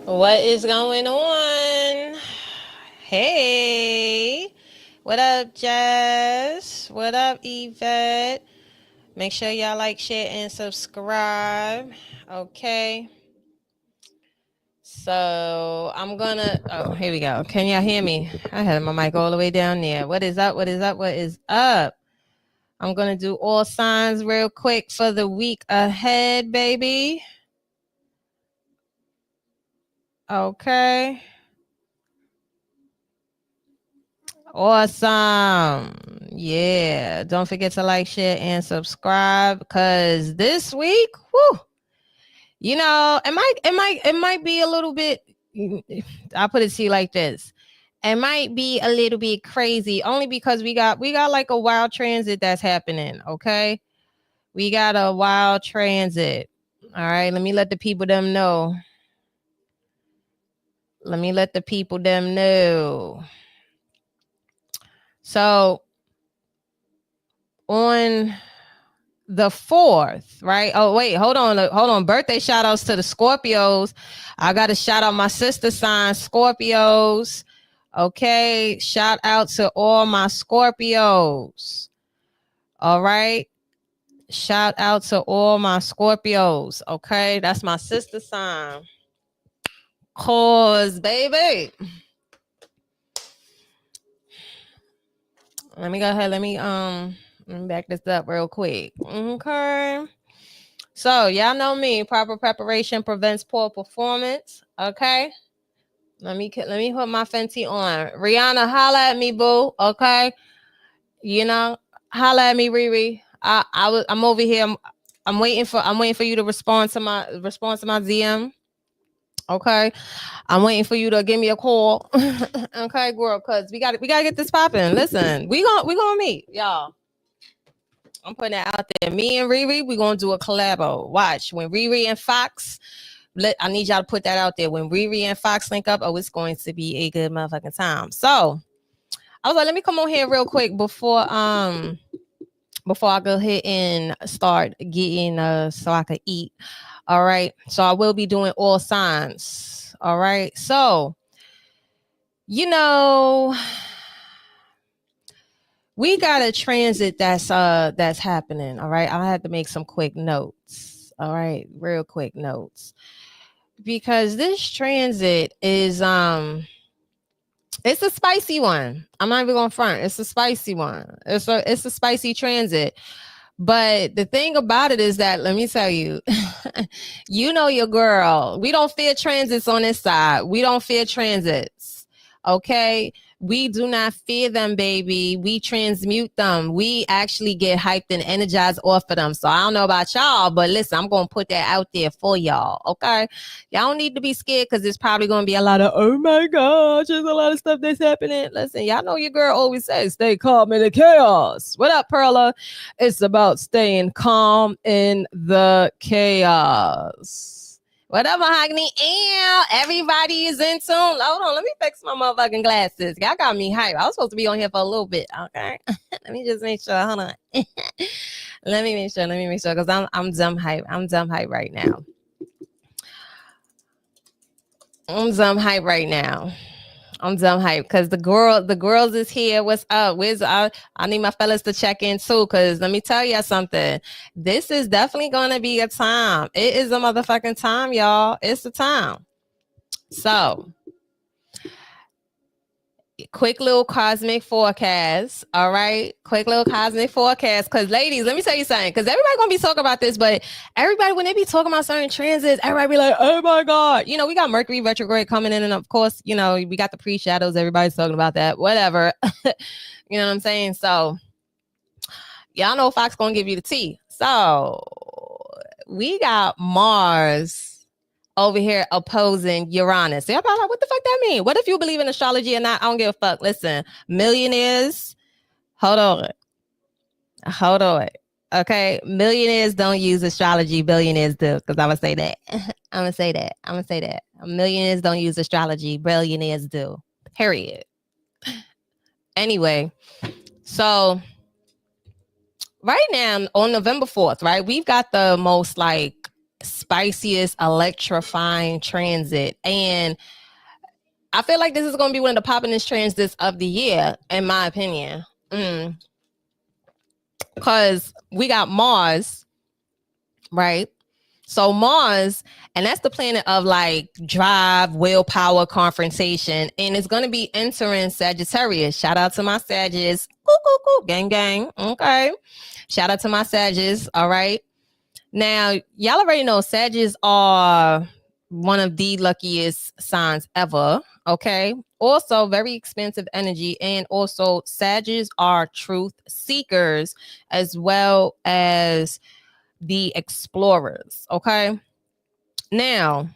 What is going on? Hey, what up, Jazz? What up, Yvette? Make sure y'all like, share, and subscribe. Okay. So I'm gonna. Oh, here we go. Can y'all hear me? I had my mic all the way down there. What is up? What is up? What is up? I'm gonna do all signs real quick for the week ahead, baby. Okay. Awesome. Yeah. Don't forget to like, share, and subscribe because this week, whew, it might be a little bit. I'll put it to you like this. It might be a little bit crazy only because we got like a wild transit that's happening. Okay. We got a wild transit. All right. Let me let the people them know. So on the 4th, right? Oh, wait, hold on. Birthday shout outs to the Scorpios. I got to shout out my sister sign, Scorpios. Okay. Shout out to all my Scorpios. All right. Shout out to all my Scorpios. Okay. That's my sister sign. Cause, baby. Let me go ahead. Let me back this up real quick. Okay. So y'all know me. Proper preparation prevents poor performance. Okay. Let me put my Fenty on. Rihanna, holla at me, boo. Okay. Holla at me, Riri. I'm over here. I'm waiting for you to respond to my DM. Okay. I'm waiting for you to give me a call. Okay, girl, cause we gotta get this popping. Listen, we gonna meet, y'all. I'm putting that out there. Me and Riri, we gonna do a collabo. Watch when Riri and Fox. I need y'all to put that out there. When Riri and Fox link up, it's going to be a good motherfucking time. So I was like, let me come on here real quick before I go ahead and start getting so I could eat. All right. So I will be doing all signs. All right. So we got a transit that's happening. All right. I had to make some quick notes. All right, real quick notes. Because this transit is it's a spicy one. I'm not even going front. It's a spicy one. It's a spicy transit. But the thing about it is that, let me tell you, your girl. We don't fear transits on this side. We don't fear transits. Okay. We do not fear them, baby. We transmute them. We actually get hyped and energized off of them. So I don't know about y'all, but listen, I'm going to put that out there for y'all. Okay. Y'all don't need to be scared because there's probably going to be a lot of, oh my gosh, there's a lot of stuff that's happening. Listen, y'all know your girl always says, stay calm in the chaos. What up, Perla? It's about staying calm in the chaos. Whatever, Mahogany. Everybody is in tune. Hold on, let me fix my motherfucking glasses. Y'all got me hyped. I was supposed to be on here for a little bit. Okay. Let me just make sure. Hold on. Let me make sure, because I'm dumb hype. I'm dumb hype right now. I'm dumb hype because the girls is here. What's up? I need my fellas to check in too, because let me tell you something. This is definitely gonna be a time. It is a motherfucking time, y'all. It's a time. So, quick little cosmic forecast. All right, quick little cosmic forecast. Because ladies, let me tell you something. Because everybody gonna be talking about this, but everybody when they be talking about certain transits, everybody be like, "Oh my god!" We got Mercury retrograde coming in, and of course, we got the pre-shadows. Everybody's talking about that. Whatever. You know what I'm saying? So, y'all know Fox gonna give you the tea. So, we got Mars over here opposing Uranus. So y'all probably like, what the fuck that mean? What if you believe in astrology or not? I don't give a fuck. Listen, millionaires, hold on. Okay, millionaires don't use astrology. Billionaires do, because I'm gonna say that. I'm gonna say that. Millionaires don't use astrology. Billionaires do. Period. Anyway, so right now on November 4th, right, we've got the most like spiciest, electrifying transit. And I feel like this is going to be one of the poppin'est transits of the year, in my opinion. Because we got Mars, right? So Mars, and that's the planet of like drive, willpower, confrontation, and it's going to be entering Sagittarius. Shout out to my Sagittarius. Gang, gang. Okay. Shout out to my Sagittarius. All right. Now, y'all already know Sagittarius are one of the luckiest signs ever. Okay. Also, very expensive energy. And also, Sagittarius are truth seekers as well as the explorers. Okay. Now,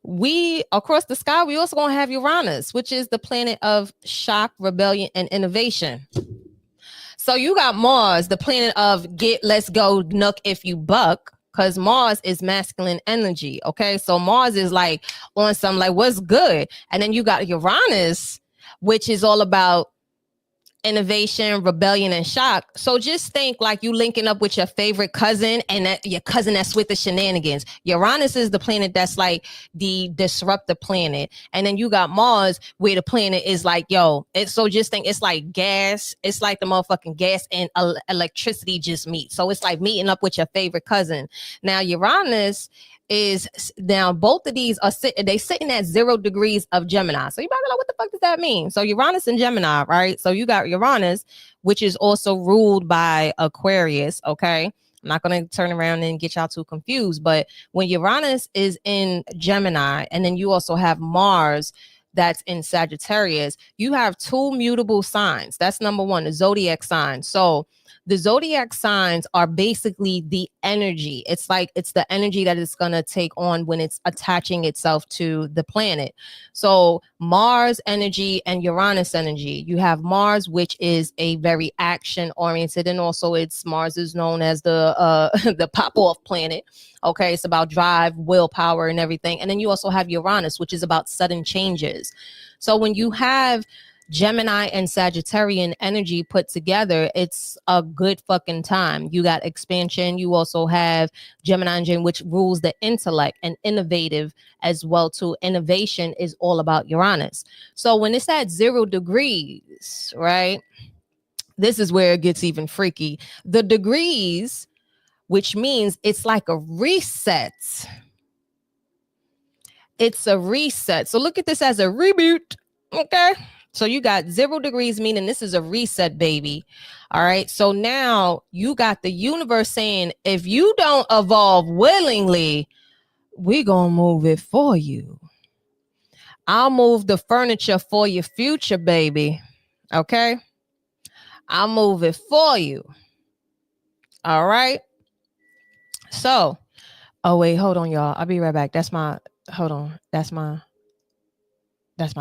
we across the sky, we also gonna have Uranus, which is the planet of shock, rebellion, and innovation. So you got Mars, the planet of let's go nuck if you buck, because Mars is masculine energy. Okay, so Mars is like on some like what's good, and then you got Uranus, which is all about innovation, rebellion, and shock. So just think like you linking up with your favorite cousin and that your cousin that's with the shenanigans. Uranus is the planet that's like the disruptive planet. And then you got Mars where the planet is like, yo, it's so just think it's like gas. It's like the motherfucking gas and electricity just meet. So it's like meeting up with your favorite cousin. Now Uranus is now both of these are sitting at 0 degrees of Gemini. So you might be like, what the fuck does that mean? So Uranus and Gemini, right? So you got Uranus, which is also ruled by Aquarius. Okay. I'm not going to turn around and get y'all too confused, but when Uranus is in Gemini, and then you also have Mars that's in Sagittarius, you have two mutable signs. That's number one, the zodiac sign. So the zodiac signs are basically the energy. It's like it's the energy that it's going to take on when it's attaching itself to the planet. So Mars energy and Uranus energy. You have Mars, which is a very action oriented, and also Mars is known as the the pop off planet. Okay, it's about drive, willpower, and everything. And then you also have Uranus, which is about sudden changes. So when you have Gemini and Sagittarian energy put together, it's a good fucking time. You got expansion. You also have Gemini and Gemini, which rules the intellect and innovative as well too. Innovation is all about Uranus. So when it's at 0 degrees, right? This is where it gets even freaky. The degrees, which means it's like a reset. It's a reset. So look at this as a reboot. Okay. So you got 0 degrees, meaning this is a reset, baby. All right. So now you got the universe saying, if you don't evolve willingly, we're going to move it for you. I'll move the furniture for your future, baby. Okay. I'll move it for you. All right. So, oh, wait, hold on, y'all. I'll be right back. Hold on. That's my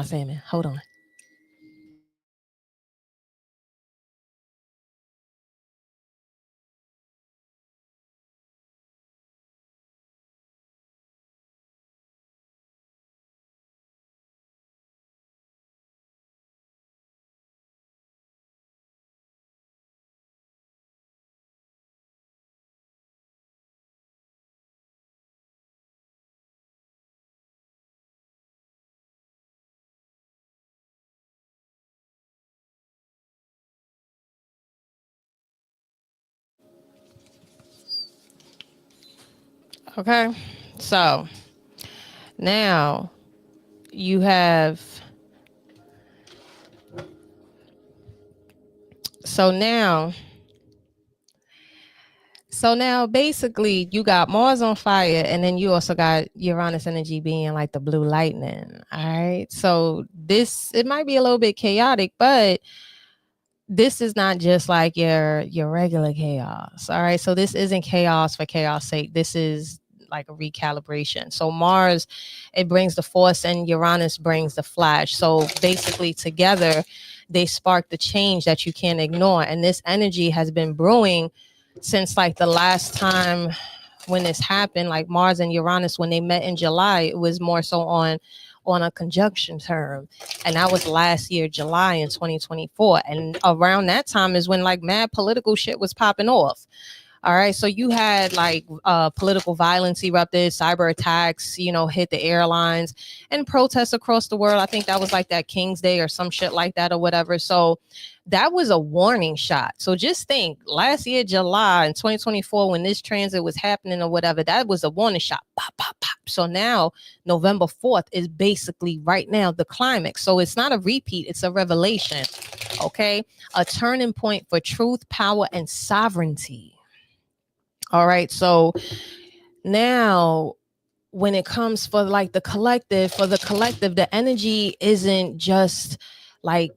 salmon. Hold on. Okay. So now you have, so now basically you got Mars on fire, and then you also got Uranus energy being like the blue lightning. All right. So it might be a little bit chaotic, but this is not just like your regular chaos. All right. So this isn't chaos for chaos sake. This is like a recalibration. So Mars, it brings the force, and Uranus brings the flash. So basically together they spark the change that you can't ignore. And this energy has been brewing since like the last time when this happened, like Mars and Uranus, when they met in July, it was more so on a conjunction term. And that was last year, July in 2024. And around that time is when like mad political shit was popping off. All right. So you had like political violence erupted, cyber attacks, hit the airlines and protests across the world. I think that was like that King's Day or some shit like that or whatever. So that was a warning shot. So just think last year, July in 2024, when this transit was happening or whatever, that was a warning shot. Pop, pop, pop. So now November 4th is basically right now the climax. So it's not a repeat, it's a revelation. Okay. A turning point for truth, power, and sovereignty. All right. So now when it comes for like the collective, the energy isn't just like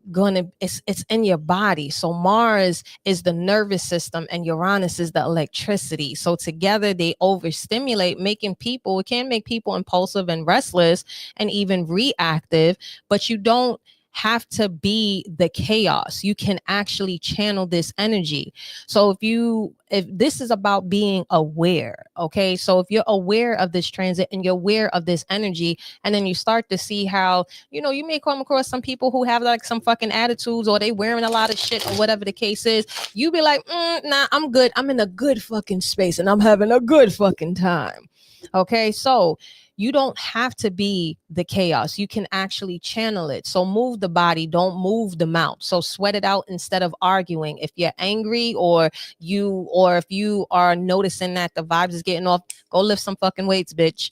it's in your body. So Mars is the nervous system and Uranus is the electricity. So together they overstimulate, it can make people impulsive and restless and even reactive, but you don't have to be the chaos. You can actually channel this energy. So if this is about being aware, okay? So if you're aware of this transit and you're aware of this energy, and then you start to see how, you may come across some people who have like some fucking attitudes or they wearing a lot of shit or whatever the case is, you be like, nah, I'm good. I'm in a good fucking space and I'm having a good fucking time. Okay, so you don't have to be the chaos. You can actually channel it. So move the body, don't move the mouth. So sweat it out instead of arguing. If you're angry or if you are noticing that the vibes is getting off, go lift some fucking weights, bitch.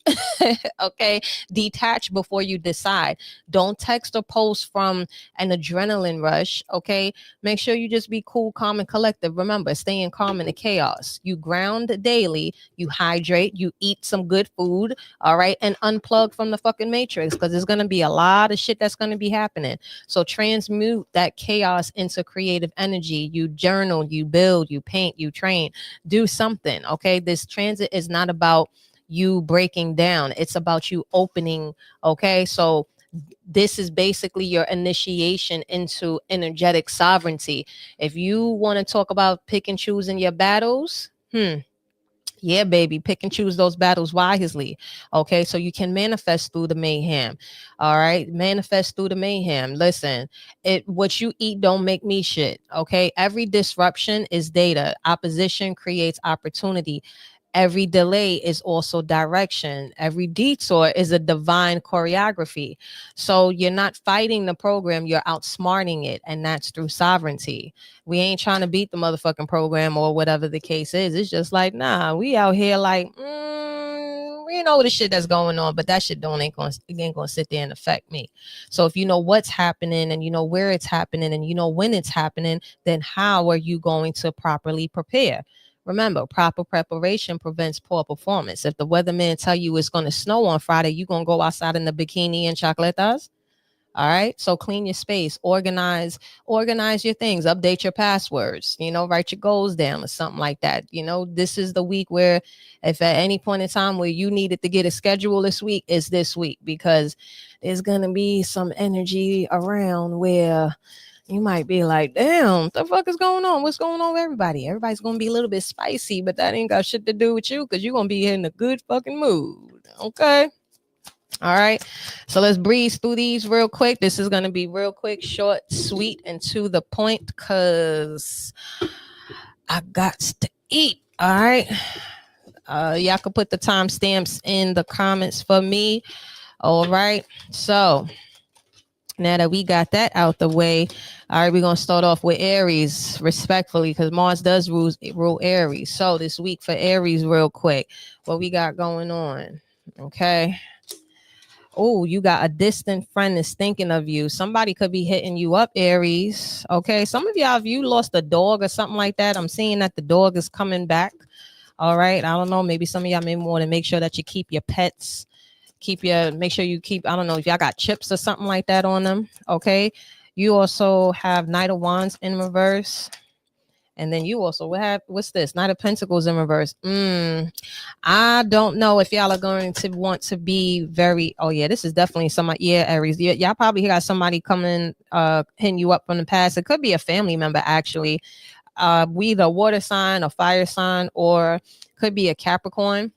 Okay. Detach before you decide. Don't text or post from an adrenaline rush. Okay. Make sure you just be cool, calm, and collective. Remember, staying calm in the chaos. You ground daily, you hydrate, you eat some good food. All right. And unplug from the fucking matrix, because there's going to be a lot of shit that's going to be happening. So transmute that chaos into creative energy. You journal, you build, you paint, you train, do something. Okay. This transit is not about you breaking down. It's about you opening. Okay. So this is basically your initiation into energetic sovereignty. If you want to talk about pick and choosing your battles, yeah, baby, pick and choose those battles wisely. Okay, so you can manifest through the mayhem. All right, manifest through the mayhem. Listen, what you eat don't make me shit. Okay, every disruption is data. Opposition creates opportunity. Every delay is also direction. Every detour is a divine choreography. So you're not fighting the program, you're outsmarting it. And that's through sovereignty. We ain't trying to beat the motherfucking program or whatever the case is. It's just like, nah, we out here like, we know the shit that's going on, but that shit ain't gonna sit there and affect me. So if you know what's happening and you know where it's happening and you know when it's happening, then how are you going to properly prepare? Remember, proper preparation prevents poor performance. If the weatherman tell you it's going to snow on Friday, you going to go outside in the bikini and chocolatas? All right. So clean your space, organize your things, update your passwords, write your goals down or something like that. This is the week where if at any point in time where you needed to get a schedule this week, is this week, because there's going to be some energy around where you might be like, damn, what the fuck is going on? What's going on with everybody? Everybody's going to be a little bit spicy, but that ain't got shit to do with you, because you're going to be in a good fucking mood. Okay. All right. So let's breeze through these real quick. This is going to be real quick, short, sweet, and to the point, because I got to eat. All right. Y'all can put the timestamps in the comments for me. All right. So now that we got that out the way, all right, we're going to start off with Aries, respectfully, because Mars does rule Aries. So this week for Aries, real quick, what we got going on, okay? Oh, you got a distant friend is thinking of you. Somebody could be hitting you up, Aries, okay? Some of y'all, if you lost a dog or something like that, I'm seeing that the dog is coming back, all right? I don't know, maybe some of y'all may want to make sure that you keep your pets, make sure you keep, I don't know if y'all got chips or something like that on them. Okay. You also have Knight of Wands in reverse. And then you also what's this? Knight of Pentacles in reverse. I don't know if y'all are going to want to be very, oh yeah, this is definitely somebody, yeah, Aries. Y'all probably got somebody coming, hitting you up from the past. It could be a family member, actually. Either a water sign, a fire sign, or could be a Capricorn.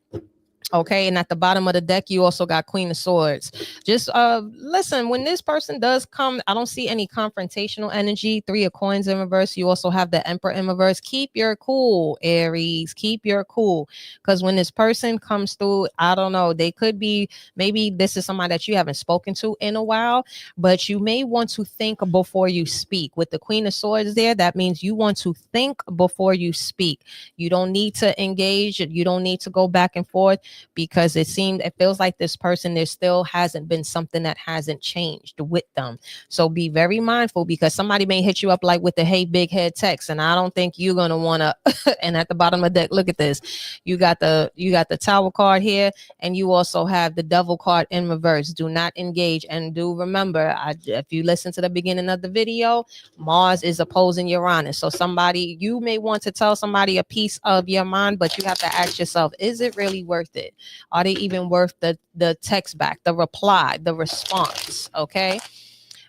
Okay, and at the bottom of the deck, you also got Queen of Swords. Just listen, when this person does come, I don't see any confrontational energy. Three of Coins in reverse. You also have the Emperor in reverse. Keep your cool, Aries. Keep your cool. Because when this person comes through, I don't know, they could be, maybe this is somebody that you haven't spoken to in a while, but you may want to think before you speak. With the Queen of Swords there, that means you want to think before you speak. You don't need to engage. You don't need to go back and forth, because it feels like this person, there still hasn't been something that hasn't changed with them. So be very mindful, because somebody may hit you up like with the hey big head text, and I don't think you're gonna want to. And at the bottom of the deck, look at this. You got the Tower card here, and you also have the Devil card in reverse. Do not engage, and do remember, if you listen to the beginning of the video, Mars is opposing Uranus. So you may want to tell somebody a piece of your mind, but you have to ask yourself, is it really worth it? Are they even worth the text back, the reply, the response? Okay.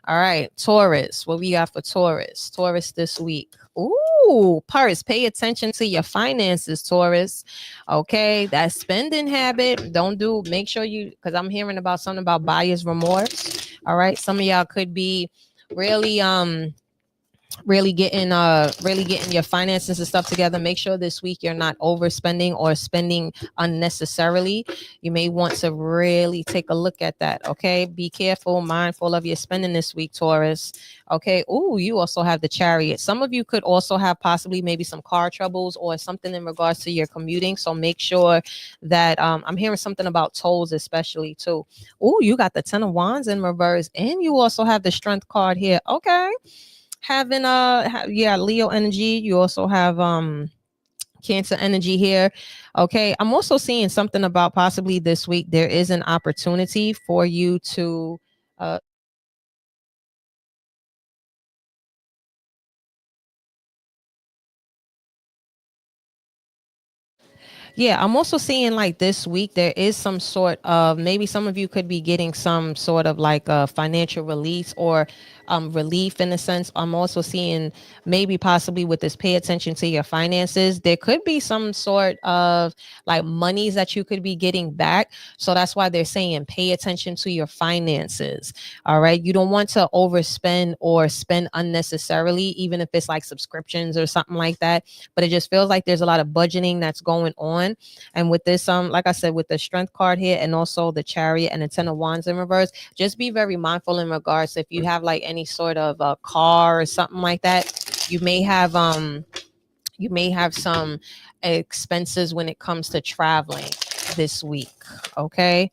All right. Taurus. What we got for Taurus? Taurus this week. Ooh, Purse. Pay attention to your finances, Taurus. Okay. That spending habit. Make sure because I'm hearing about something about buyer's remorse. All right. Some of y'all could be really getting your finances and stuff together. Make sure this week you're not overspending or spending unnecessarily. You may want to really take a look at that. Okay, be careful, mindful of your spending this week, Taurus. Okay. Ooh, you also have the Chariot. Some of you could also have possibly maybe some car troubles or something in regards to your commuting, so make sure that I'm hearing something about tolls especially too. Ooh, you got the Ten of Wands in reverse, and you also have the Strength card here. Okay, having Leo energy. You also have Cancer energy here. Okay, I'm also seeing something about possibly this week there is an opportunity for you to yeah, I'm also seeing like this week there is some sort of, maybe some of you could be getting some sort of like a financial release or relief in a sense. I'm also seeing maybe possibly with this pay attention to your finances. There could be some sort of like monies that you could be getting back. So that's why they're saying pay attention to your finances. All right. You don't want to overspend or spend unnecessarily, even if it's like subscriptions or something like that. But it just feels like there's a lot of budgeting that's going on. And with this, like I said, with the Strength card here and also the Chariot and the Ten of Wands in reverse, just be very mindful in regards to if you have like any sort of a car or something like that, you may have some expenses when it comes to traveling this week. Okay.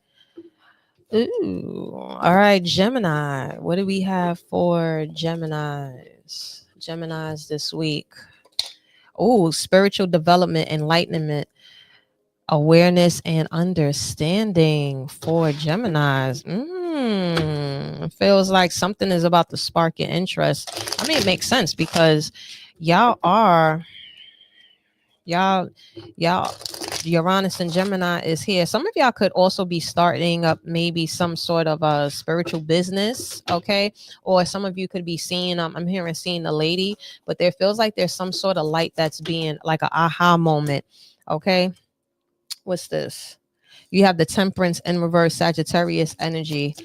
Ooh. All right, Gemini. What do we have for Geminis this week? Oh, spiritual development, enlightenment, awareness, and understanding for Geminis. Feels like something is about to spark your interest. I mean, it makes sense because y'all are y'all Uranus and Gemini is here. Some of y'all could also be starting up maybe some sort of a spiritual business, okay? Or some of you could be seeing I'm hearing seeing a lady, but there feels like there's some sort of light that's being like an aha moment. Okay, what's this? You have the Temperance in reverse, Sagittarius energy.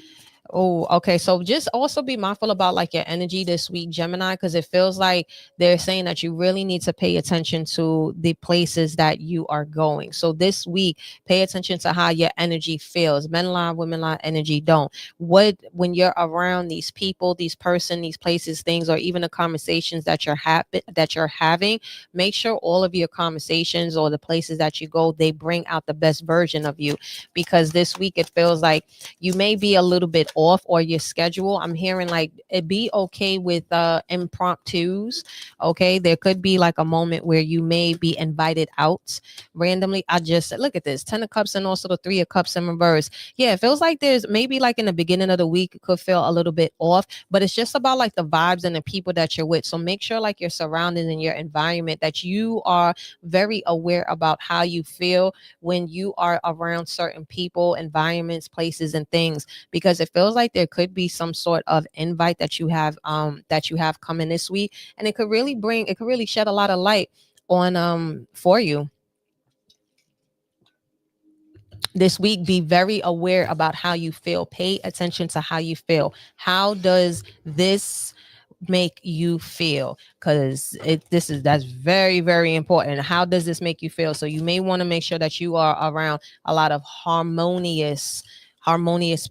Oh, okay. So just also be mindful about like your energy this week, Gemini, because it feels like they're saying that you really need to pay attention to the places that you are going. So this week, pay attention to how your energy feels. Men line, women line, energy don't. When you're around these people, these places, things, or even the conversations that you're having, make sure all of your conversations or the places that you go, they bring out the best version of you. Because this week it feels like you may be a little bit off or your schedule. I'm hearing like it be okay with impromptus. Okay, there could be like a moment where you may be invited out randomly. I just look at this 10 of cups and also the 3 of cups in reverse. Yeah, it feels like there's maybe like in the beginning of the week it could feel a little bit off, but it's just about like the vibes and the people that you're with. So make sure like your surroundings and your environment, that you are very aware about how you feel when you are around certain people, environments, places, and things, because it feels like there could be some sort of invite that you have coming this week, and it could really shed a lot of light on for you. this week, be very aware about how you feel. Pay attention to how you feel. How does this make you feel? Because that's very, very important. How does this make you feel? So you may want to make sure that you are around a lot of harmonious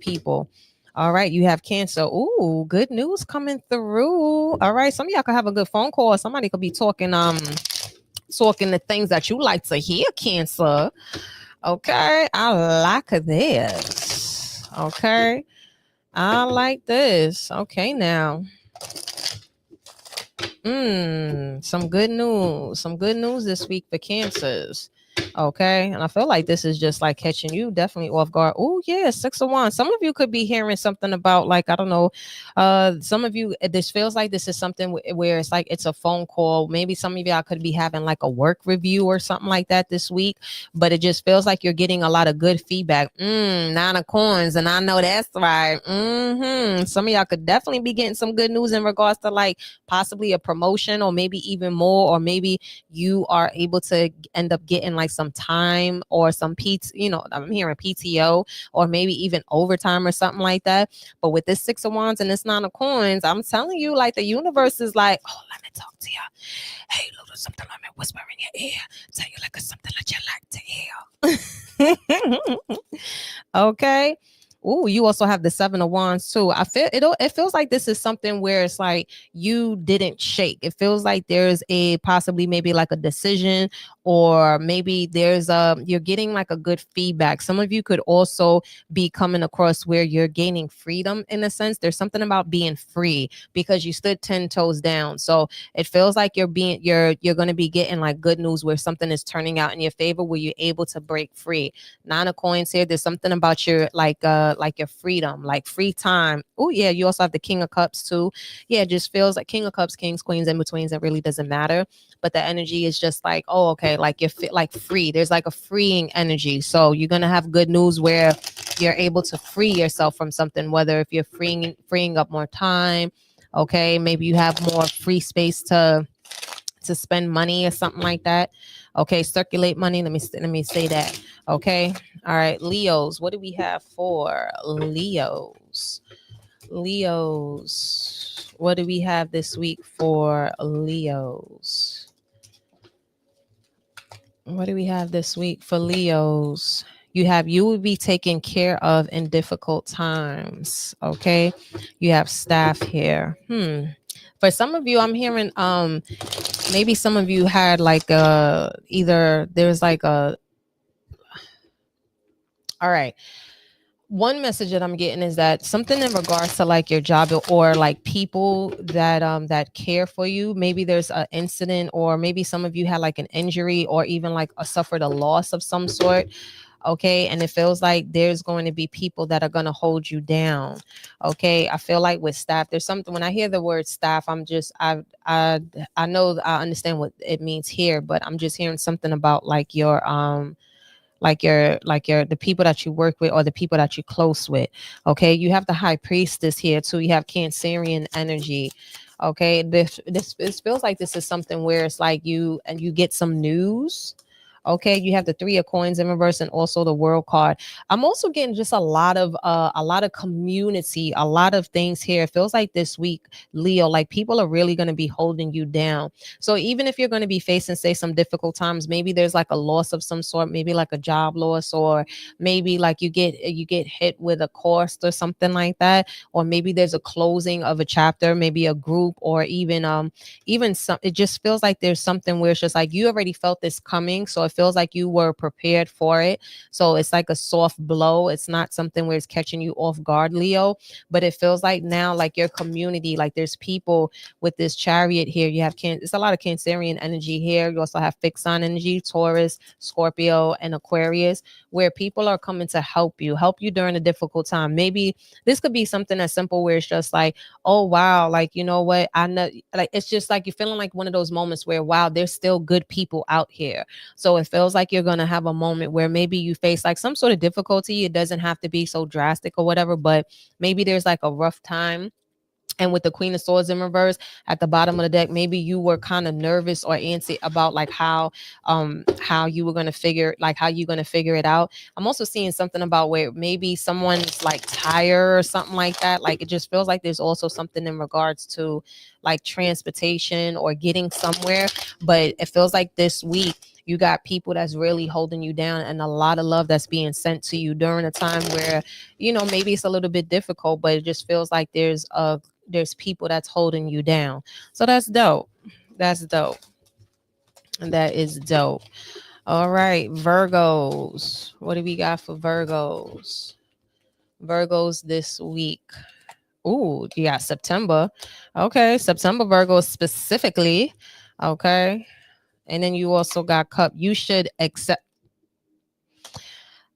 people. All right, you have Cancer. Ooh, good news coming through. All right, some of y'all could have a good phone call. Somebody could be talking the things that you like to hear, Cancer. Okay, I like this. Okay, I like this. Okay, now. Some good news. Some good news this week for Cancers. Okay, and I feel like this is just like catching you definitely off guard. Oh yeah, 6 of Wands. Some of you could be hearing something about, like, I don't know, some of you, this feels like this is something where it's like it's a phone call. Maybe some of y'all could be having like a work review or something like that this week, but it just feels like you're getting a lot of good feedback. 9 of Coins, and I know that's right. Some of y'all could definitely be getting some good news in regards to like possibly a promotion, or maybe even more, or maybe you are able to end up getting like some time or some I'm hearing PTO, or maybe even overtime or something like that. But with this 6 of Wands and this 9 of Coins, I'm telling you, like, the universe is like, oh, let me talk to you. Hey, little something, let me whisper in your ear, tell you like something that you like to hear. Okay. Ooh, you also have the 7 of Wands too. I feel it feels like this is something where it's like you didn't shake. It feels like there's a possibly maybe like a decision, or maybe there's you're getting like a good feedback. Some of you could also be coming across where you're gaining freedom in a sense. There's something about being free because you stood 10 toes down. So it feels like you're going to be getting like good news where something is turning out in your favor, where you're able to break free. 9 of Coins here. There's something about your like your freedom, like free time. Oh yeah, you also have the King of Cups too. Yeah, it just feels like King of Cups, Kings, Queens, in betweens. It really doesn't matter, but the energy is just like, oh okay, like you're like free. There's like a freeing energy. So you're gonna have good news where you're able to free yourself from something. Whether if you're freeing up more time, okay, maybe you have more free space to spend money or something like that. Okay, circulate money. Let me say that. Okay. All right, Leos. What do we have for Leos? Leos. What do we have this week for Leos? What do we have this week for Leos? You will be taken care of in difficult times. Okay. You have staff here. For some of you, I'm hearing maybe some of you had like either there's like a, all right, one message that I'm getting is that something in regards to like your job, or like people that care for you. Maybe there's an incident, or maybe some of you had like an injury, or even like suffered a loss of some sort. Okay, and it feels like there's going to be people that are going to hold you down. Okay, I feel like with staff, there's something, when I hear the word staff, I know I understand what it means here, but I'm just hearing something about like your the people that you work with, or the people that you're close with. Okay, you have the High Priestess here too. You have Cancerian energy. Okay, this feels like this is something where it's like you get some news. Okay, you have the 3 of Coins in reverse, and also the World card. I'm also getting just a lot of community, a lot of things here. It feels like this week, Leo, like people are really going to be holding you down. So even if you're going to be facing, say, some difficult times, maybe there's like a loss of some sort, maybe like a job loss, or maybe like you get hit with a course or something like that, or maybe there's a closing of a chapter, maybe a group, or even some, it just feels like there's something where it's just like you already felt this coming, so it feels like you were prepared for it. So it's like a soft blow. It's not something where it's catching you off guard, Leo, but it feels like now, like your community, like there's people with this Chariot here. You have it's a lot of Cancerian energy here. You also have fixed sign energy, Taurus, Scorpio, and Aquarius, where people are coming to help you during a difficult time. Maybe this could be something as simple where it's just like, oh wow, like, you know what, I know, like, it's just like you're feeling like one of those moments where, wow, there's still good people out here. So it feels like you're going to have a moment where maybe you face like some sort of difficulty. It doesn't have to be so drastic or whatever, but maybe there's like a rough time And with the Queen of Swords in reverse at the bottom of the deck, maybe you were kind of nervous or antsy about like how you were going to figure, like how you're going to figure it out. I'm also seeing something about where maybe someone's like tired or something like that. Like it just feels like there's also something in regards to like transportation or getting somewhere. But it feels like this week you got people that's really holding you down, and a lot of love that's being sent to you during a time where, you know, maybe it's a little bit difficult, but it just feels like there's people that's holding you down. So that's dope. That's dope. And that is dope. All right, Virgos. What do we got for Virgos? Virgos this week. Ooh, you got September. Okay, September Virgos specifically. Okay. And then you also got Cup. You should accept.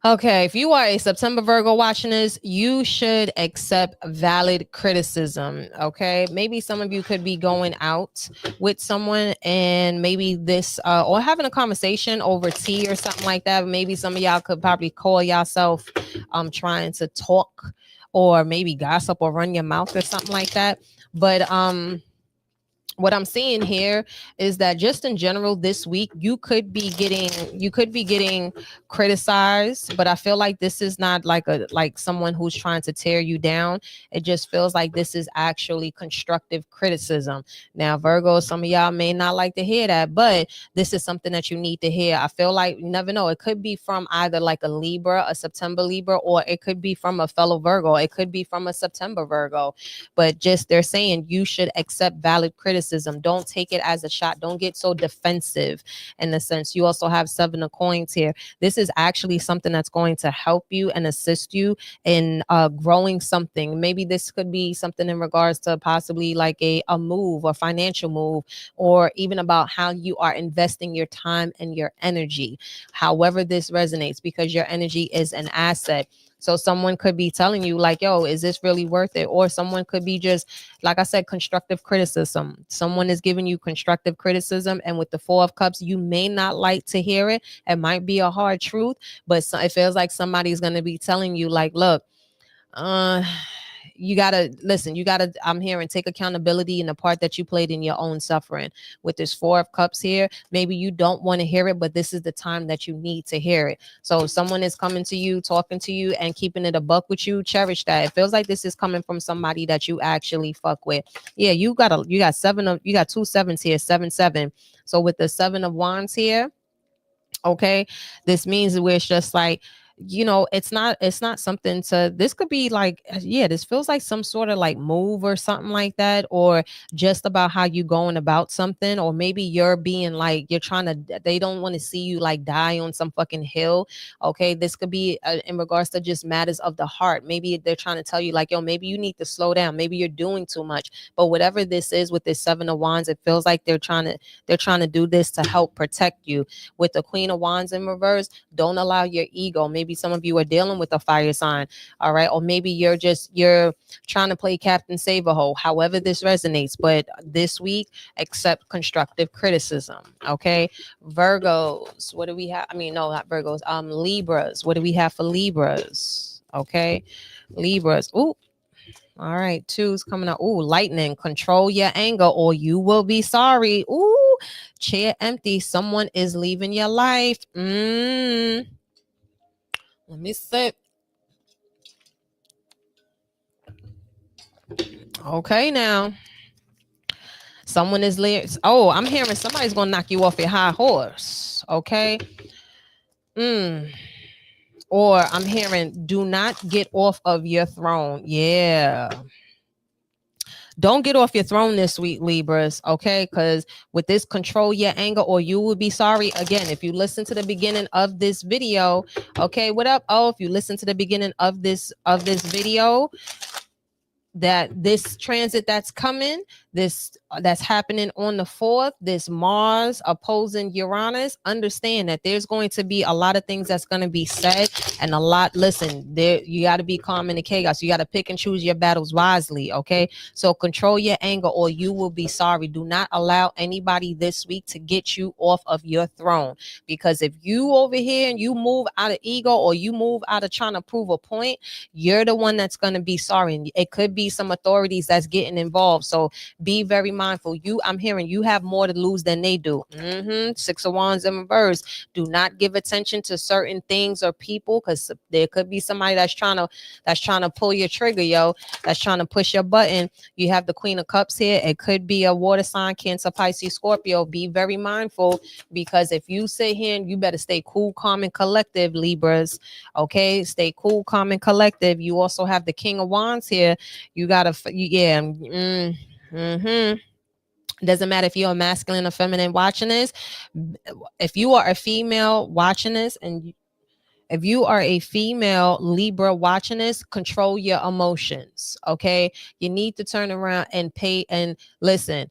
Okay, if you are a September Virgo watching this, you should accept valid criticism. Okay, maybe some of you could be going out with someone and maybe this or having a conversation over tea or something like that. Maybe some of y'all could probably call yourself trying to talk or maybe gossip or run your mouth or something like that. But what I'm seeing here is that just in general this week you could be getting criticized, but I feel like this is not like someone who's trying to tear you down. It just feels like this is actually constructive criticism. Now, Virgo, some of y'all may not like to hear that, but this is something that you need to hear. I feel like you never know. It could be from either like a Libra, a September Libra, or it could be from a fellow Virgo. It could be from a September Virgo. But just they're saying you should accept valid criticism. Don't take it as a shot. Don't get so defensive in the sense. You also have 7 of coins here. This is actually something that's going to help you and assist you in growing something. Maybe this could be something in regards to possibly like a move or financial move, or even about how you are investing your time and your energy. However this resonates, because your energy is an asset. So someone could be telling you like, yo, is this really worth it? Or someone could be just, like I said, constructive criticism. Someone is giving you constructive criticism. And with the 4 of Cups, you may not like to hear it. It might be a hard truth, but it feels like somebody's going to be telling you like, look, you gotta listen. I'm hearing take accountability in the part that you played in your own suffering. With this 4 of Cups here, maybe you don't want to hear it, but this is the time that you need to hear it. So if someone is coming to you, talking to you, and keeping it a buck with you, cherish that. It feels like this is coming from somebody that you actually fuck with. Yeah, you got 2 7s here, 7-7. So with the 7 of Wands here, okay, this means where it's just like, you know, it's not something to, this could be like, yeah, this feels like some sort of like move or something like that, or just about how you going about something, or maybe you're being like, you're trying to, they don't want to see you like die on some fucking hill. Okay, this could be in regards to just matters of the heart. Maybe they're trying to tell you like, yo, maybe you need to slow down, maybe you're doing too much. But whatever this is with this 7 of Wands, it feels like they're trying to do this to help protect you. With the Queen of Wands in reverse, don't allow your ego. Maybe some of you are dealing with a fire sign, all right? Or maybe you're trying to play Captain Save-A-Hole, however this resonates. But this week, accept constructive criticism, okay? Virgos, what do we have? I mean, no, not Virgos. Libras, what do we have for Libras? Okay, Libras. Ooh. All right, 2's coming out. Ooh, lightning. Control your anger or you will be sorry. Ooh, chair empty. Someone is leaving your life. Let me sit. Okay, now. Someone is leaving. Oh, I'm hearing somebody's going to knock you off your high horse. Okay. Or I'm hearing, do not get off of your throne. Yeah. Don't get off your throne this week, Libras, okay? Because with this, control your anger or you will be sorry. Again, if you listen to the beginning of this video, okay, what up? Oh, if you listen to the beginning of this video, that this transit that's coming, this that's happening on the 4th, this Mars opposing Uranus, understand that there's going to be a lot of things that's going to be said, and a lot, listen, there, you got to be calm in the chaos. You got to pick and choose your battles wisely, okay? So control your anger or you will be sorry. Do not allow anybody this week to get you off of your throne, because if you over here and you move out of ego or you move out of trying to prove a point, you're the one that's going to be sorry. And it could be some authorities that's getting involved. So be very mindful. I'm hearing you have more to lose than they do. 6 of Wands in reverse. Do not give attention to certain things or people, because there could be somebody that's trying to pull your trigger, yo. That's trying to push your button. You have the Queen of Cups here. It could be a water sign, Cancer, Pisces, Scorpio. Be very mindful, because if you sit here, and you better stay cool, calm, and collective, Libras. Okay, stay cool, calm, and collective. You also have the King of Wands here. You gotta, yeah. Doesn't matter if you're a masculine or feminine watching this. If you are a female watching this, and if you are a female Libra watching this, control your emotions. Okay, you need to turn around and pay and listen.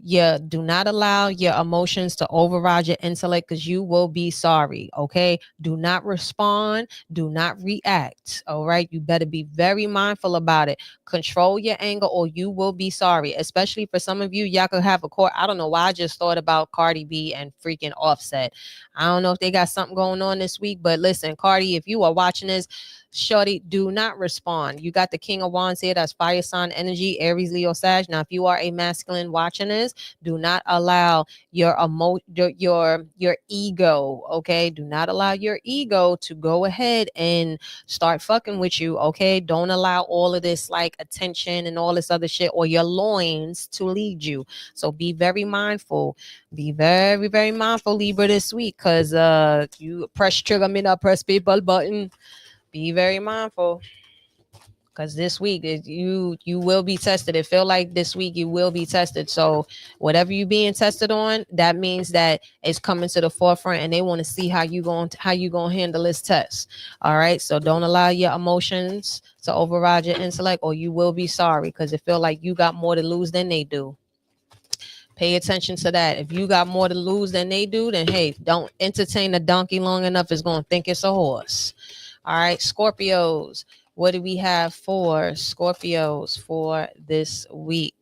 Yeah, do not allow your emotions to override your intellect, because you will be sorry. Okay, do not respond, do not react. All right, you better be very mindful about it. Control your anger or you will be sorry. Especially for some of you, y'all could have a court. I don't know why I just thought about Cardi B and freaking Offset. I don't know if they got something going on this week, but listen, Cardi, if you are watching this, shorty, do not respond. You got the King of Wands here. That's fire sign energy, Aries, Leo, Sag. Now, if you are a masculine watching this, do not allow your ego, okay? Do not allow your ego to go ahead and start fucking with you, okay? Don't allow all of this like attention and all this other shit, or your loins, to lead you. So be very mindful. Be very, very mindful, Libra, this week, because you press trigger, me not press people button. Be very mindful, because this week you will be tested. It feel like this week you will be tested. So whatever you being tested on, that means that it's coming to the forefront, and they want to see how you going to handle this test. All right, so don't allow your emotions to override your intellect, or you will be sorry, because it feel like you got more to lose than they do. Pay attention to that. If you got more to lose than they do, then hey, don't entertain a donkey long enough. It's going to think it's a horse. All right, Scorpios. What do we have for Scorpios for this week?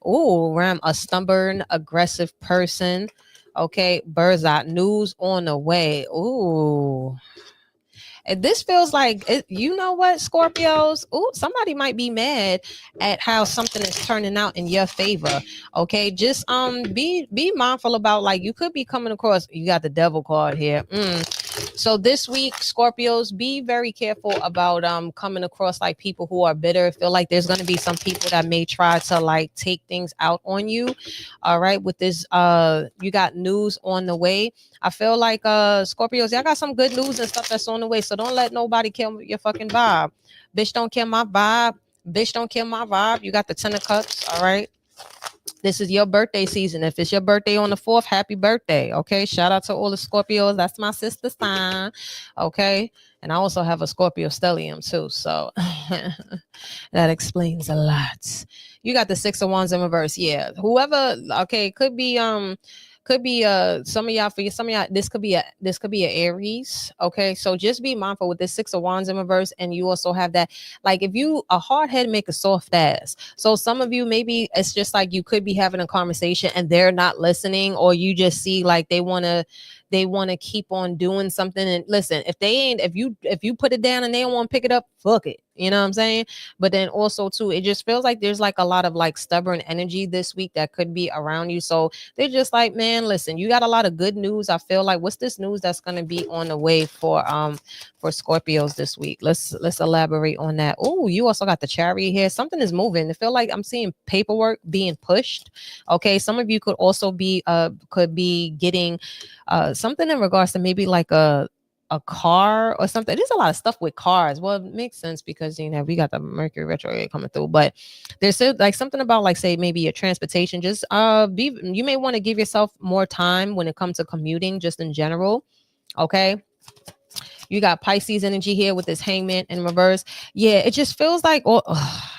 Oh, Ram, a stubborn, aggressive person. Okay, bird's eye news on the way. Ooh. And this feels like it, you know what, Scorpios? Ooh, somebody might be mad at how something is turning out in your favor. Okay, just be mindful about, like, you could be coming across. You got the devil card here. So this week, Scorpios, be very careful about coming across like people who are bitter. Feel like there's going to be some people that may try to like take things out on you. All right, with this you got news on the way. I feel like Scorpios, y'all got some good news and stuff that's on the way. So don't let nobody kill your fucking vibe. Bitch, don't kill my vibe. Bitch, don't kill my vibe. You got the 10 of cups. All right. This is your birthday season. If it's your birthday on the 4th, happy birthday. Okay. Shout out to all the Scorpios. That's my sister sign. Okay. And I also have a Scorpio stellium too. So that explains a lot. You got the 6 of Wands in reverse. Yeah. Whoever, okay, could be some of y'all, for some of y'all, this could be a Aries. Okay, so just be mindful with this 6 of Wands in reverse. And you also have that, like, if you a hard head make a soft ass. So some of you, maybe it's just like you could be having a conversation and they're not listening, or you just see like they want to keep on doing something. And listen, if you put it down and they don't want to pick it up, fuck it. You know what I'm saying? But then also too, it just feels like there's like a lot of like stubborn energy this week that could be around you. So they're just like, man, listen, you got a lot of good news. I feel like, what's this news that's going to be on the way for Scorpios this week? Let's elaborate on that. Oh, you also got the Chariot here. Something is moving. I feel like I'm seeing paperwork being pushed. Okay, some of you could also be getting something in regards to maybe like a car or something. There's a lot of stuff with cars. Well, it makes sense because, you know, we got the Mercury retrograde coming through, but there's like something about, like, say maybe your transportation. Just you may want to give yourself more time when it comes to commuting, just in general. Okay. You got Pisces energy here with this hangman in reverse. Yeah, it just feels like,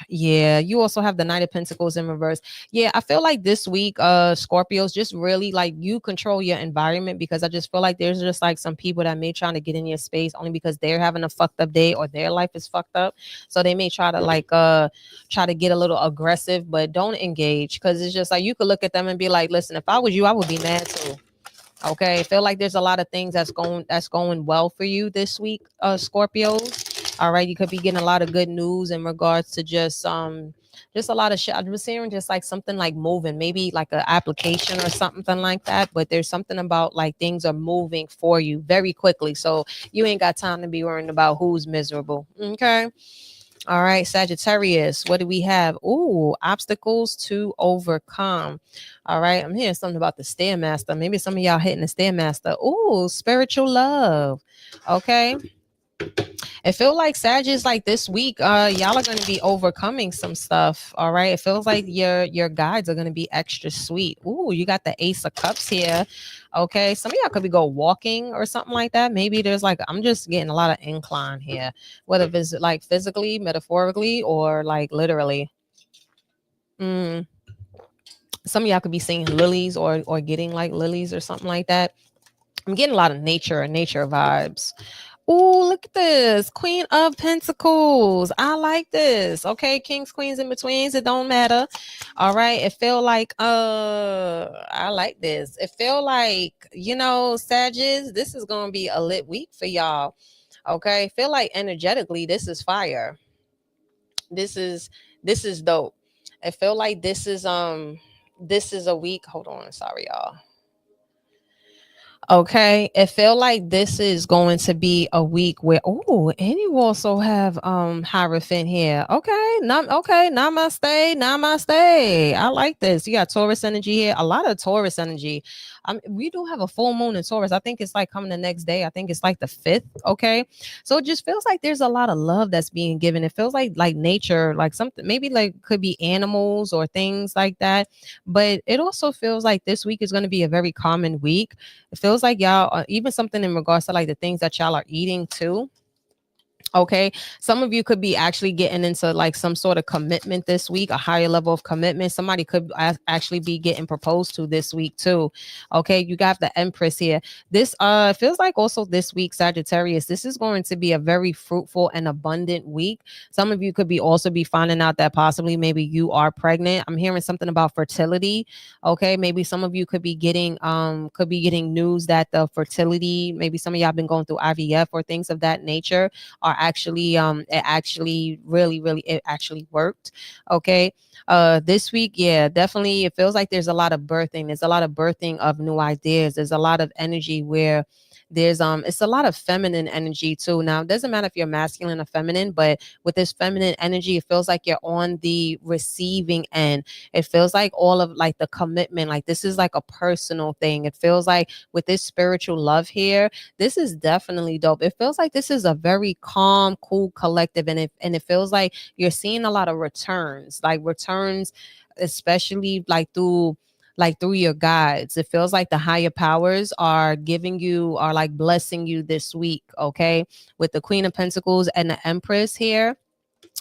yeah, you also have the Knight of Pentacles in reverse. Yeah, I feel like this week, Scorpios, just really like you control your environment, because I just feel like there's just like some people that may try to get in your space only because they're having a fucked up day or their life is fucked up. So they may try to like try to get a little aggressive, but don't engage, because it's just like you could look at them and be like, listen, if I was you, I would be mad too. Okay, I feel like there's a lot of things that's going well for you this week, Scorpios. All right, you could be getting a lot of good news in regards to just a lot of shit. I was hearing just like something like moving, maybe like an application or something like that. But there's something about like things are moving for you very quickly, so you ain't got time to be worrying about who's miserable. Okay. All right, Sagittarius, what do we have? Ooh, obstacles to overcome. All right, I'm hearing something about the Stairmaster. Maybe some of y'all hitting the Stairmaster. Ooh, spiritual love. Okay. It feels like Sagittarius, like this week, y'all are going to be overcoming some stuff. All right. It feels like your guides are going to be extra sweet. Ooh, you got the Ace of Cups here. Okay. Some of y'all could be go walking or something like that. Maybe there's like, I'm just getting a lot of incline here, whether it's like physically, metaphorically, or like literally. Mm. Some of y'all could be seeing lilies or getting like lilies or something like that. I'm getting a lot of nature vibes. Oh, look at this. Queen of Pentacles. I like this. Okay, kings, queens, in betweens. It don't matter. All right. It feel like I like this. It feel like, Sagittarius, this is gonna be a lit week for y'all. Okay. Feel like energetically, this is fire. This is dope. I feel like this is a week. Hold on, sorry, y'all. Okay, it feel like this is going to be a week where and you also have Hierophant here. Okay, namaste. I like this. You got Taurus energy here. A lot of Taurus energy. We do have a full moon in Taurus. I think it's like coming the next day. I think it's like the 5th. Okay, so it just feels like there's a lot of love that's being given. It feels like nature, like something maybe like could be animals or things like that. But it also feels like this week is going to be a very common week. It feels like y'all, even something in regards to like the things that y'all are eating too. Okay. Some of you could be actually getting into like some sort of commitment this week, a higher level of commitment. Somebody could actually be getting proposed to this week too. Okay. You got the Empress here. This feels like also this week, Sagittarius, this is going to be a very fruitful and abundant week. Some of you could be also be finding out that possibly maybe you are pregnant. I'm hearing something about fertility. Okay. Maybe some of you could be getting news that the fertility, maybe some of y'all been going through IVF or things of that nature, are actually it actually really it actually worked. Okay. This week, yeah, definitely it feels like there's a lot of birthing. There's a lot of birthing of new ideas. There's a lot of energy where there's it's a lot of feminine energy too. Now it doesn't matter if you're masculine or feminine, but with this feminine energy, it feels like you're on the receiving end. It feels like all of like the commitment, like this is like a personal thing. It feels like with this spiritual love here, this is definitely dope. It feels like this is a very calm, cool collective, and it feels like you're seeing a lot of returns, especially like through your guides. It feels like the higher powers are like blessing you this week. Okay, with the Queen of Pentacles and the Empress here.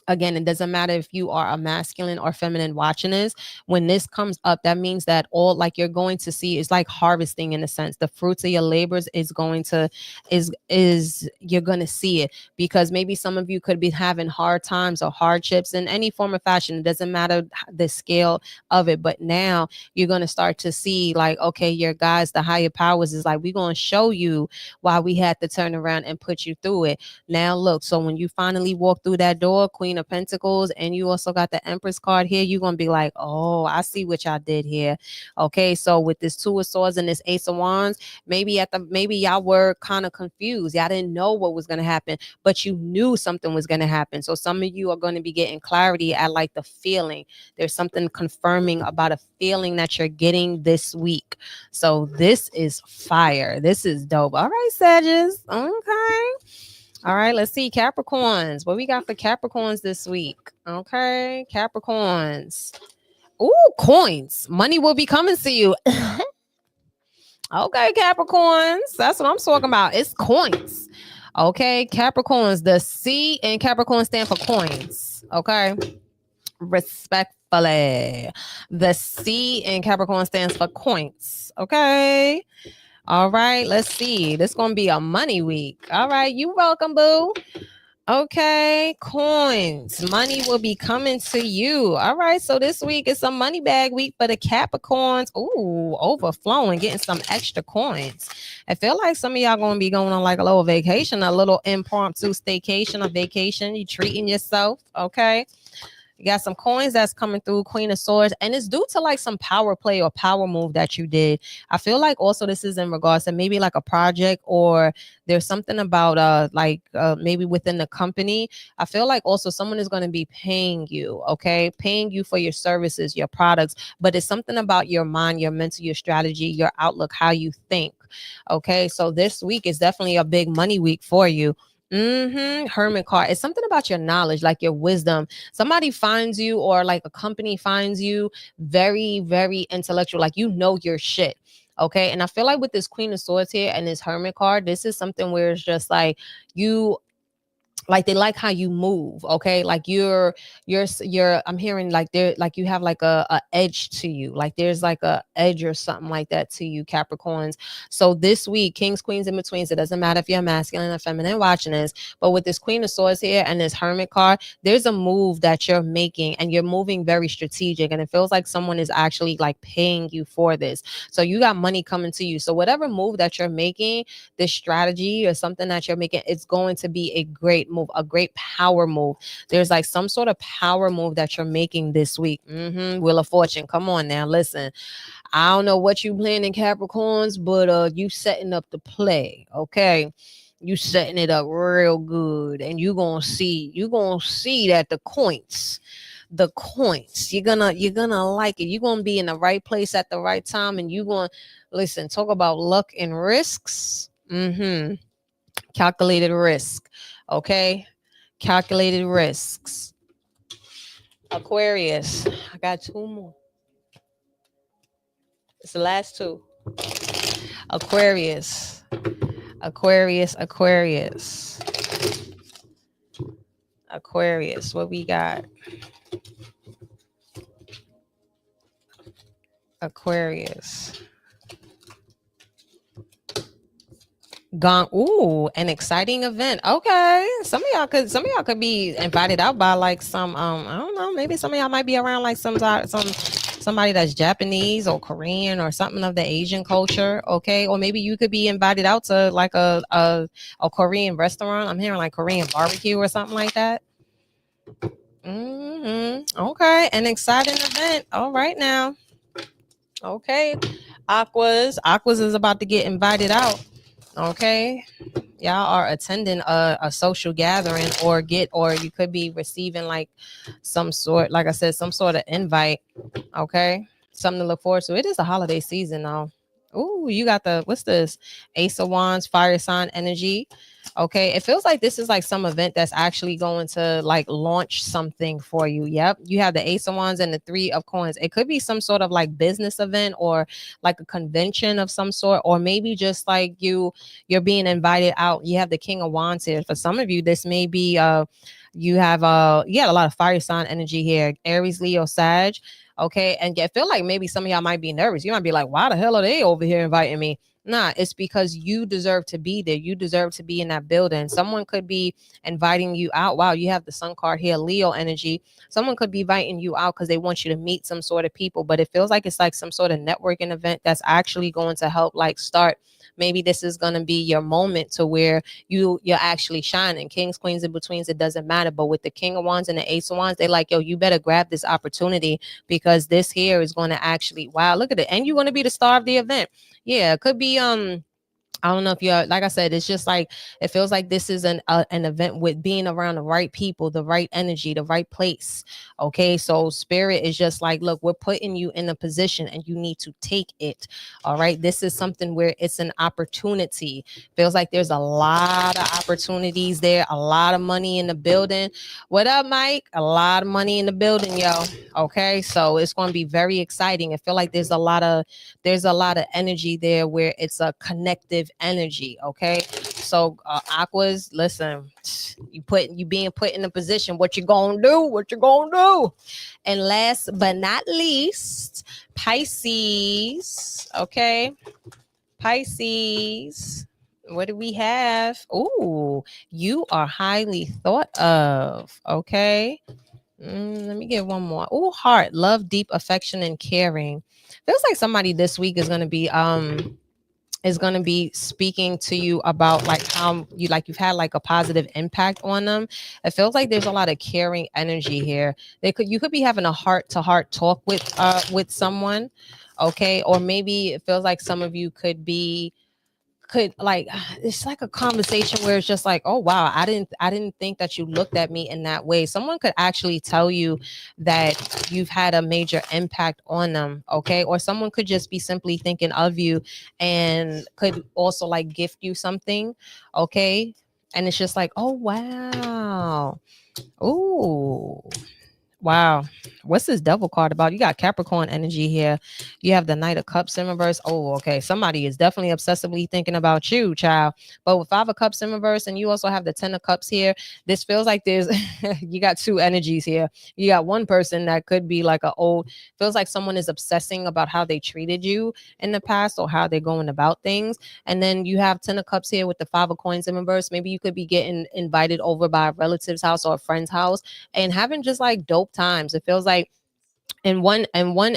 Again, it doesn't matter if you are a masculine or feminine watching this. When this comes up, that means that all like you're going to see is like harvesting, in a sense. The fruits of your labors is going to is you're going to see it, because maybe some of you could be having hard times or hardships in any form of fashion. It doesn't matter the scale of it, but now you're going to start to see like, okay, your guys, the higher powers is like, we're going to show you why we had to turn around and put you through it. Now look, so when you finally walk through that door, Queen of Pentacles, and you also got the Empress card here, you're gonna be like, oh, I see what y'all did here. Okay, so with this Two of Swords and this Ace of Wands, maybe y'all were kind of confused. Y'all didn't know what was gonna happen, but you knew something was gonna happen. So some of you are going to be getting clarity at like the feeling. There's something confirming about a feeling that you're getting this week. So this is fire. This is dope. All right, Sagittarius. Okay. All right, let's see. Capricorns. What we got for Capricorns this week? Okay, Capricorns. Ooh, coins. Money will be coming to you. Okay, Capricorns. That's what I'm talking about. It's coins. Okay, Capricorns, the C in Capricorn stand for coins. Okay, respectfully. The C in Capricorn stands for coins. Okay. All right, let's see. This gonna be a money week. All right, you welcome, boo. Okay, coins. Money will be coming to you. All right, so this week is a money bag week for the Capricorns. Ooh, overflowing, getting some extra coins. I feel like some of y'all gonna be going on like a little vacation, a little impromptu staycation, a vacation. You treating yourself, okay? You got some coins that's coming through, Queen of Swords, and it's due to like some power play or power move that you did. I feel like also this is in regards to maybe like a project, or there's something about maybe within the company. I feel like also someone is going to be paying you, okay? Paying you for your services, your products, but it's something about your mind, your mental, your strategy, your outlook, how you think. Okay, so this week is definitely a big money week for you. Hermit card. It's something about your knowledge, like your wisdom. Somebody finds you, or like a company finds you very, very intellectual, like you know your shit. Okay. And I feel like with this Queen of Swords here and this Hermit card, this is something where it's just like you, like they like how you move, okay? Like you're I'm hearing like there, like you have like a edge to you, like there's like a edge or something like that to you, Capricorns. So this week, kings, queens, in betweens, it doesn't matter if you're masculine or feminine watching this, but with this Queen of Swords here and this Hermit card, there's a move that you're making, and you're moving very strategic, and it feels like someone is actually like paying you for this. So you got money coming to you. So whatever move that you're making, this strategy or something that you're making, it's going to be a great move, a great power move. There's like some sort of power move that you're making this week. Wheel of Fortune. Come on now, listen. I don't know what you planning, Capricorns, but you setting up the play, okay? You setting it up real good, and you gonna see that the coins, you're gonna like it. You're gonna be in the right place at the right time, and you gonna listen. Talk about luck and risks. Calculated risk. Okay. Calculated risks. Aquarius. I got two more. It's the last two. Aquarius. Aquarius. Aquarius. Aquarius. What we got? Aquarius. Gone. Ooh, an exciting event. Okay. Some of y'all could be invited out by like some I don't know, maybe some of y'all might be around like somebody that's Japanese or Korean or something of the Asian culture, okay? Or maybe you could be invited out to like a Korean restaurant. I'm hearing like Korean barbecue or something like that. Okay, an exciting event. All right now. Okay. Aquas is about to get invited out. Okay, y'all are attending a social gathering, or you could be receiving like some sort, like I said, some sort of invite. Okay, something to look forward to. It is a holiday season though. Ooh, you got what's this? Ace of Wands, fire sign energy. Okay, it feels like this is like some event that's actually going to like launch something for you. Yep, you have the Ace of Wands and the Three of Coins. It could be some sort of like business event, or like a convention of some sort, or maybe just like you're being invited out. You have the King of Wands here. For some of you, this may be you have a lot of fire sign energy here. Aries, Leo, Sag. Okay, and I feel like maybe some of y'all might be nervous. You might be like, why the hell are they over here inviting me? Nah, it's because you deserve to be there. You deserve to be in that building. Someone could be inviting you out. Wow, you have the Sun card here, Leo energy. Someone could be inviting you out because they want you to meet some sort of people, but it feels like it's like some sort of networking event that's actually going to help like start. Maybe this is going to be your moment to where you're actually shining. Kings, queens, in betweens, it doesn't matter. But with the King of Wands and the Ace of Wands, they're like, yo, you better grab this opportunity, because this here is going to actually, wow, look at it. And you're going to be the star of the event. Yeah, it could be I don't know if you're, like I said, it's just like, it feels like this is an event with being around the right people, the right energy, the right place. Okay. So spirit is just like, look, we're putting you in a position and you need to take it. All right. This is something where it's an opportunity. Feels like there's a lot of opportunities there, a lot of money in the building. What up, Mike? A lot of money in the building, yo. Okay. So it's going to be very exciting. I feel like there's a lot of energy there where it's a connective energy. Okay, So Aquas, listen, you being put in a position. What you gonna do? What you gonna do? And last but not least, Pisces. Okay, Pisces. What do we have? Ooh, you are highly thought of. Okay. Let me get one more. Oh, heart, love, deep affection, and caring. Feels like somebody this week is going to be speaking to you about like how you've had like a positive impact on them. It feels like there's a lot of caring energy here. You could be having a heart to heart talk with someone, okay? Or maybe it feels like some of you could like it's like a conversation where it's just like, oh wow, I didn't think that you looked at me in that way. Someone could actually tell you that you've had a major impact on them, okay? Or someone could just be simply thinking of you and could also like gift you something, okay? And it's just like, oh wow. Ooh. Wow. What's this devil card about? You got Capricorn energy here. You have the Knight of Cups in reverse. Oh, okay. Somebody is definitely obsessively thinking about you, child. But with Five of Cups in reverse, and you also have the Ten of Cups here, this feels like there's you got two energies here. You got one person that could be like feels like someone is obsessing about how they treated you in the past or how they're going about things. And then you have Ten of Cups here with the Five of Coins in reverse. Maybe you could be getting invited over by a relative's house or a friend's house and having just like dope times. It feels like in one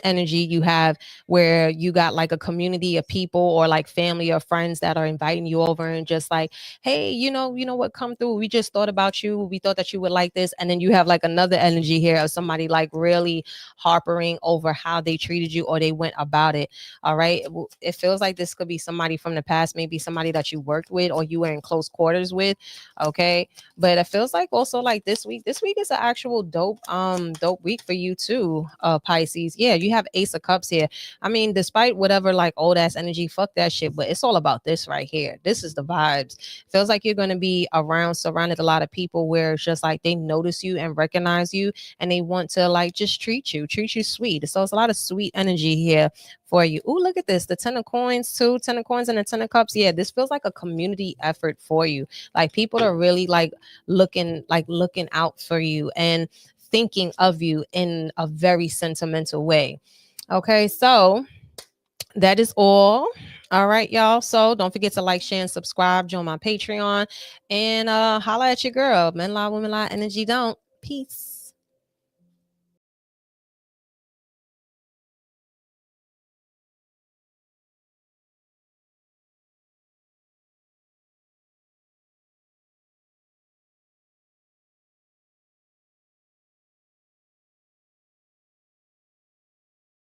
energy you have where you got like a community of people or like family or friends that are inviting you over and just like, hey, you know what, come through, we just thought about you, we thought that you would like this. And then you have like another energy here of somebody like really harpering over how they treated you or they went about it. All right, it feels like this could be somebody from the past, maybe somebody that you worked with or you were in close quarters with, okay? But it feels like also like this week is an actual dope week for you too, Pisces. Yeah, you have Ace of Cups here. I mean, despite whatever like old ass energy, fuck that shit, but it's all about this right here. This is the vibes. Feels like you're going to be surrounded a lot of people where it's just like they notice you and recognize you and they want to like just treat you sweet. So it's a lot of sweet energy here for you. Ooh, look at this, the Ten of Coins too, Ten of Coins and the Ten of Cups. Yeah, this feels like a community effort for you. Like people are really like looking out for you and thinking of you in a very sentimental way. Okay, so that is all. All right, y'all. So don't forget to like, share, and subscribe. Join my Patreon and holla at your girl. Men lie, women lie, energy don't. Peace.